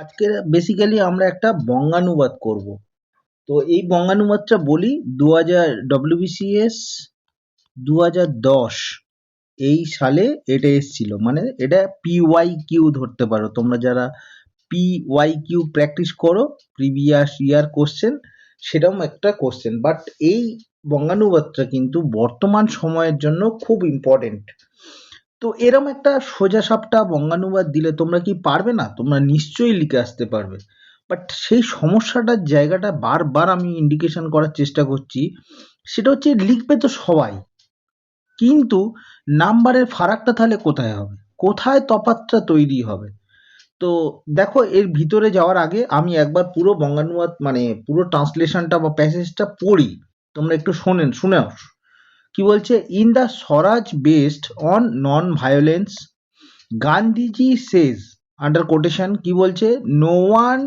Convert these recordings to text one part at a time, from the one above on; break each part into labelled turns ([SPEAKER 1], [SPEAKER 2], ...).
[SPEAKER 1] আজকে বেসিক্যালি আমরা একটা বঙ্গানুবাদ করব। তো এই বঙ্গানুবাদটা বলি 2000 ডব্লিউবিসিএস 2010 এই সালে এটা এসছিল, মানে এটা পিওয়াই কিউ ধরতে পারো তোমরা যারা পিওয়াই কিউ প্র্যাকটিস করো, প্রিভিয়াস ইয়ার কোশ্চেন, সেরকম একটা কোশ্চেন। বাট এই বঙ্গানুবাদটা কিন্তু বর্তমান সময়ের জন্য খুব ইম্পর্টেন্ট। তো এরম একটা সোজা সাপটা বঙ্গানুবাদ দিলে তোমরা কি পারবে না? তোমরা নিশ্চয়ই লিখে আসতে পারবে। বাট সেই সমস্যাটার জায়গাটা বারবার আমি ইন্ডিকেশন করার চেষ্টা করছি, সেটা হচ্ছে লিখবে তো সবাই, কিন্তু নাম্বারের ফারাকটা তাহলে কোথায় হবে, কোথায় তফাৎটা তৈরি হবে? তো দেখো, এর ভিতরে যাওয়ার আগে আমি একবার পুরো বঙ্গানুবাদ মানে পুরো ট্রান্সলেশনটা বা প্যাসেজটা পড়ি, তোমরা একটু শুনে আসো। কি বলছে? In the Swaraj based on non violence, Gandhiji says, under quotation কি বলছে, no one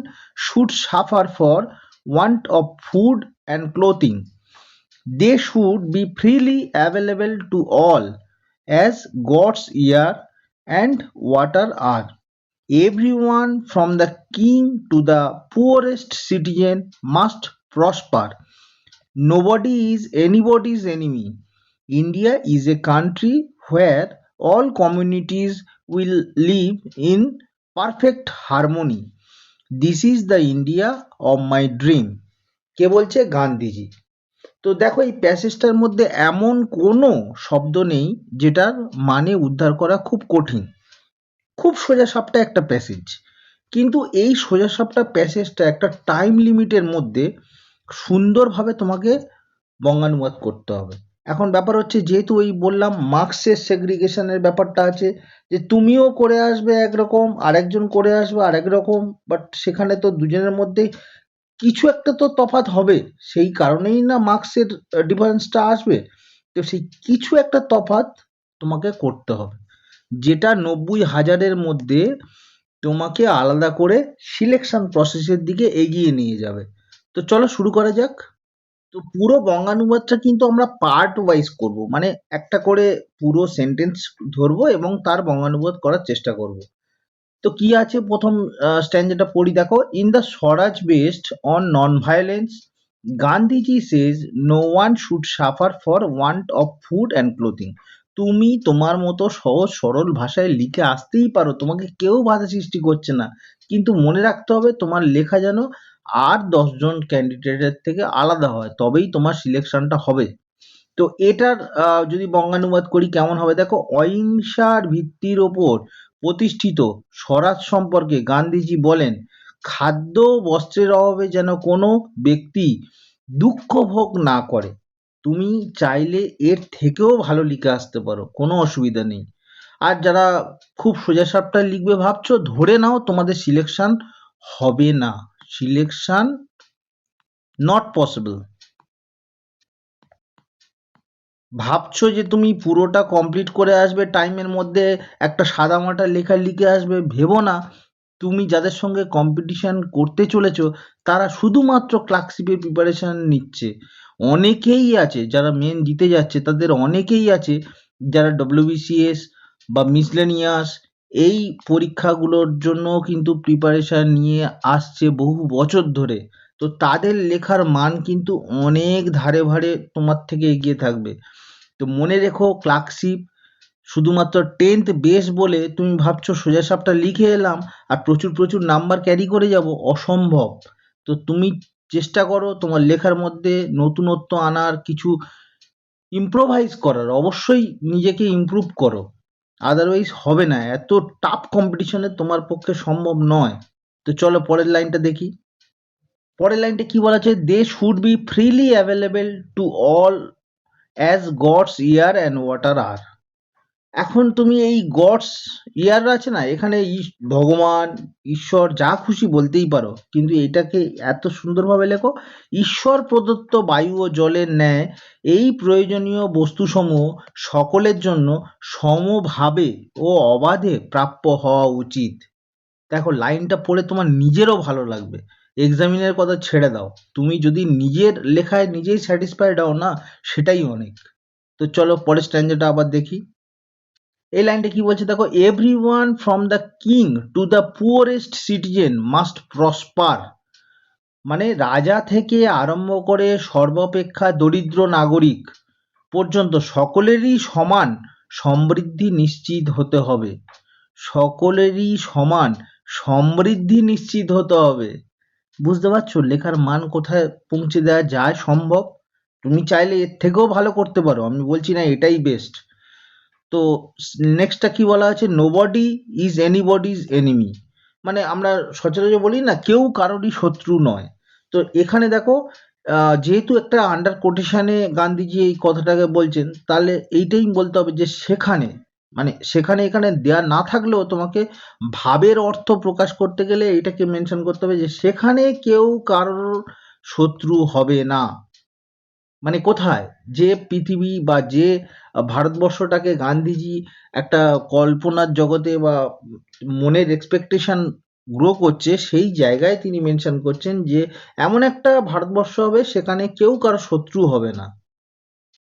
[SPEAKER 1] should suffer for want of food and clothing. They should be freely available to all as God's air and water are. Everyone from the king to the poorest citizen must prosper. Nobody is anybody's enemy. India is a country where all communities will live in perfect harmony. This is the India of my dream. কে বলছে? গান্ধীজি। তো দেখো, এই প্যাসেজটার মধ্যে এমন কোনো শব্দ নেই যেটার মানে উদ্ধার করা খুব কঠিন। খুব সোজাসাপটা একটা প্যাসেজ, কিন্তু এই সোজাসাপটা প্যাসেজটা একটা টাইম লিমিটের মধ্যে সুন্দরভাবে তোমাকে বঙ্গানুবাদ করতে হবে। এখন ব্যাপার হচ্ছে, যেহেতু ওই বললাম মার্কসের সেগ্রিগেশনের ব্যাপারটা আছে, যে তুমিও করে আসবে একরকম, আরেকজন করে আসবে আরেক রকম, বাট সেখানে তো দুজনের মধ্যে কিছু একটা তো তফাৎ হবে, সেই কারণেই না মার্কসের ডিফারেন্সটা আসবে। তো সেই কিছু একটা তফাৎ তোমাকে করতে হবে, যেটা 90,000-এর মধ্যে তোমাকে আলাদা করে সিলেকশন প্রসেসের দিকে এগিয়ে নিয়ে যাবে। তো চলো শুরু করা যাক। তো পুরো বঙ্গানুবাদটা কিন্তু আমরা পার্ট ওয়াইজ করব, মানে একটা করে পুরো সেন্টেন্স ধরবো এবং তার বঙ্গানুবাদ করার চেষ্টা করব। তো কি আছে, প্রথম স্ট্যান্ডাটা পড়ি, দেখো। In the Swaraj based on non violence, Gandhiji says no one should suffer for want of food and clothing. তুমি তোমার মতো সহজ সরল ভাষায় লিখে আসতেই পারো, তোমাকে কেউ বাধা সৃষ্টি করছে না, কিন্তু মনে রাখতে হবে তোমার লেখা যেন আর 10জন ক্যান্ডিডেটের থেকে আলাদা হয়, তবেই তোমার সিলেকশনটা হবে। তো এটার যদি বঙ্গানুবাদ করি কেমন হবে, দেখো। অহিংসার ভিত্তির ওপর প্রতিষ্ঠিত স্বরাজ সম্পর্কে গান্ধীজি বলেন, খাদ্য বস্ত্রের অভাবে যেন কোনো ব্যক্তি দুঃখ ভোগ না করে। তুমি চাইলে এর থেকেও ভালো লিখে আসতে পারো, কোনো অসুবিধা নেই। আর যারা খুব সোজাসাপটা লিখবে ভাবছো, ধরে নাও তোমাদের সিলেকশন হবে না, সিলেকশন নট পসিবল। ভাবছো যে তুমি পুরোটা কমপ্লিট করে আসবে টাইমের মধ্যে, একটা সাদামাটা লেখা লিখে আসবে, ভেবো না। তুমি যাদের সঙ্গে কম্পিটিশন করতে চলেছো তারা শুধুমাত্র ক্লার্কশিপের প্রিপারেশন নিচ্ছে। অনেকেই আছে যারা মেন জিতে যাচ্ছে, তাদের অনেকেই আছে যারা ডব্লিউবিসিএস বা মিসলেনিয়াস এই পরীক্ষাগুলোর জন্য কিন্তু প্রিপারেশন নিয়ে আসছে বহু বছর ধরে। তো তাদের লেখার মান কিন্তু অনেক ধারে ভারে তোমার থেকে এগিয়ে থাকবে। তো মনে রেখো, ক্লার্কশিপ শুধুমাত্র 10th বেস বলে তুমি ভাবছো সোজাসাপটা লিখে এলাম আর প্রচুর প্রচুর নাম্বার ক্যারি করে যাব, অসম্ভব। তো তুমি চেষ্টা করো তোমার লেখার মধ্যে নতুনত্ব আনার, কিছু ইম্প্রোভাইজ করার, অবশ্যই নিজেকে ইমপ্রুভ করো, আদারওয়াইজ হবে না, এত টাফ কম্পিটিশনে তোমার পক্ষে সম্ভব নয়। তো চলো পরের লাইনটা দেখি। পরের লাইনটা কি বলা আছে, they should be freely available to all as God's air and water আর। এখন তুমি এই গডস ইয়ার আছে না, এখানে ভগবান, ঈশ্বর যা খুশি বলতেই পারো, কিন্তু এটাকে এত সুন্দরভাবে লেখো, ঈশ্বর প্রদত্ত বায়ু ও জলের ন্যায় এই প্রয়োজনীয় বস্তুসমূহ সকলের জন্য সমভাবে ও অবাধে প্রাপ্য হওয়া উচিত। দেখো, লাইনটা পড়ে তোমার নিজেরও ভালো লাগবে। এক্সামিনের কথা ছেড়ে দাও, তুমি যদি নিজের লেখায় নিজেই স্যাটিসফাইড হও না, সেটাই অনেক। তো চলো পরের স্ট্যান্ডাটা আবার দেখি। এই লাইনটা কি বলছে দেখো, everyone from the king to the poorest citizen must prosper. মানে রাজা থেকে আরম্ভ করে সর্বাপেক্ষা দরিদ্র নাগরিক পর্যন্ত সকলেরই সমান সমৃদ্ধি নিশ্চিত হতে হবে। সকলেরই সমান সমৃদ্ধি নিশ্চিত হতে হবে। বুঝতে পারছো লেখার মান কোথায় পৌঁছে দেওয়া যায় সম্ভব? তুমি চাইলে এর থেকেও ভালো করতে পারো, আমি বলছি না এটাই বেস্ট। তো নেক্সটটা কি বলা আছে, নোবডি ইজ এনিবডিজ এনিমি। মানে আমরা সচরাচর বলি না কেউ কারোরই শত্রু নয়। তো এখানে দেখো যেহেতু একটা আন্ডার কোটেশনে গান্ধীজি এই কথাটাকে বলছেন, তাহলে এইটাই বলতে হবে যে সেখানে, মানে সেখানে এখানে দেয়া না থাকলেও তোমাকে ভাবের অর্থ প্রকাশ করতে গেলে এটাকে মেনশন করতে হবে যে সেখানে কেউ কারোর শত্রু হবে না। মানে কোথায়, যে পৃথিবী বা যে ভারতবর্ষটাকে গান্ধীজি একটা কল্পনার জগতে বা মনের এক্সপেকটেশন গ্রো করছে, সেই জায়গায় তিনি মেনশন করছেন যে এমন একটা ভারতবর্ষ হবে সেখানে কেউ কারো শত্রু হবে না।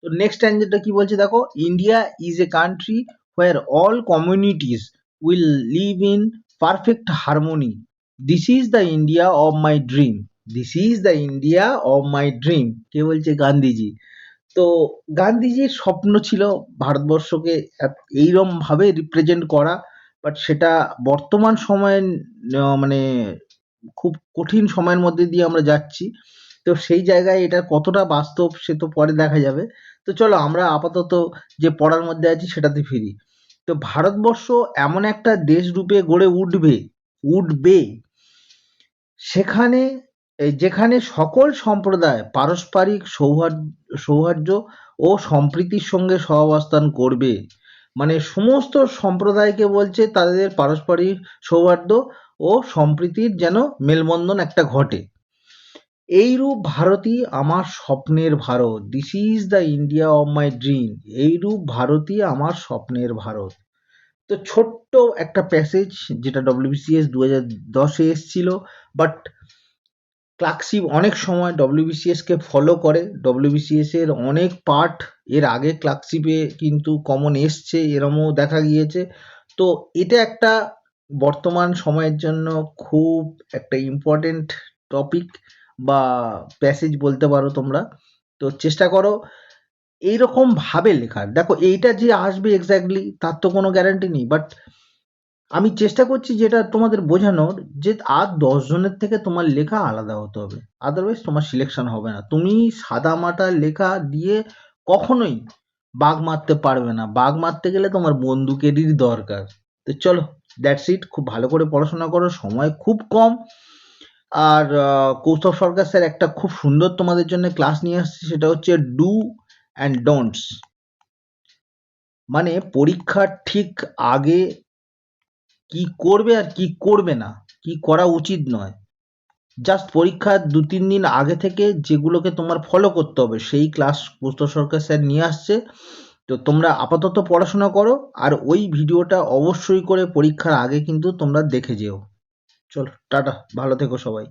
[SPEAKER 1] তো নেক্সট স্ট্যান্ডার্ডটা কি বলছে দেখো, India is a country where all communities will live in perfect harmony. This is the India of my dream. This is the India of my dream. কে বলছে? গান্ধীজি। তো গান্ধীজির স্বপ্ন ছিল ভারতবর্ষকে এইরকম ভাবে রিপ্রেজেন্ট করা, বাট সেটা বর্তমান সময়ে মানে খুব কঠিন সময়ের মধ্যে দিয়ে আমরা যাচ্ছি। তো সেই জায়গায় এটা কতটা বাস্তব সে তো পরে দেখা যাবে। তো চলো আমরা আপাতত যে পড়ার মধ্যে আছি সেটাতে ফিরি। তো ভারতবর্ষ এমন একটা দেশ রূপে গড়ে উঠবে সেখানে যেখানে সকল সম্প্রদায় পারস্পরিক সৌহার্দ্য ও সম্প্রীতির সঙ্গে সহাবস্থান করবে। মানে সমস্ত সম্প্রদায়কে বলছে তাদের পারস্পরিক সৌহার্দ্য ও সম্প্রীতির যেন মেলবন্ধন একটা ঘটে। এইরূপ ভারতই আমার স্বপ্নের Bharat. This is the India of my dream. এইরূপ ভারতই আমার স্বপ্নের ভারত। তো ছোট্ট একটা প্যাসেজ যেটা ডব্লিউবিসিএস 2010-এ এসছিল, বাট ক্লার্কশিপ অনেক সময় ডব্লিউবিসিএসকে ফলো করে। ডব্লিউবিসিএস এর অনেক পার্ট এর আগে ক্লার্কশিপে কিন্তু কমন এসছে, এরমও দেখা গিয়েছে। তো এটা একটা বর্তমান সময়ের জন্য খুব একটা ইম্পর্টেন্ট টপিক বা প্যাসেজ বলতে পারো তোমরা। তো চেষ্টা করো এইরকম ভাবে লেখার। দেখো এইটা যে আসবে এক্স্যাক্টলি তার তো কোনো গ্যারান্টি নেই, বাট আমি চেষ্টা করছি যেটা তোমাদের বোঝানোর, যে আর 10 জনের থেকে তোমার লেখা আলাদা হতে হবে, আদারওয়াইজ তোমার সিলেকশন হবে না। তুমি সাদামাটা লেখা দিয়ে কখনোই বাগ মারতে পারবে না। বাগ মারতে গেলে তোমার বন্দুকেরই দরকার। তো চলো, দ্যাটস ইট। খুব ভালো করে পড়াশোনা করো, সময় খুব কম। আর কৌস্তব সরকার স্যার একটা খুব সুন্দর তোমাদের জন্য ক্লাস নিয়ে আসছে, সেটা হচ্ছে ডু অ্যান্ড ডোন্টস। মানে পরীক্ষার ঠিক আগে কি করবে আর কি করবে না, কি করা উচিত নয়, জাস্ট পরীক্ষার 2-3 দিন আগে থেকে যেগুলোকে তোমার ফলো করতে হবে সেই ক্লাস কৌস্তব সরকার স্যার নিয়ে আসছে। তো তোমরা আপাতত পড়াশোনা করো, আর ওই ভিডিওটা অবশ্যই করে পরীক্ষার আগে কিন্তু তোমরা দেখে যেও। চলো টাটা, ভালো থেকো সবাই।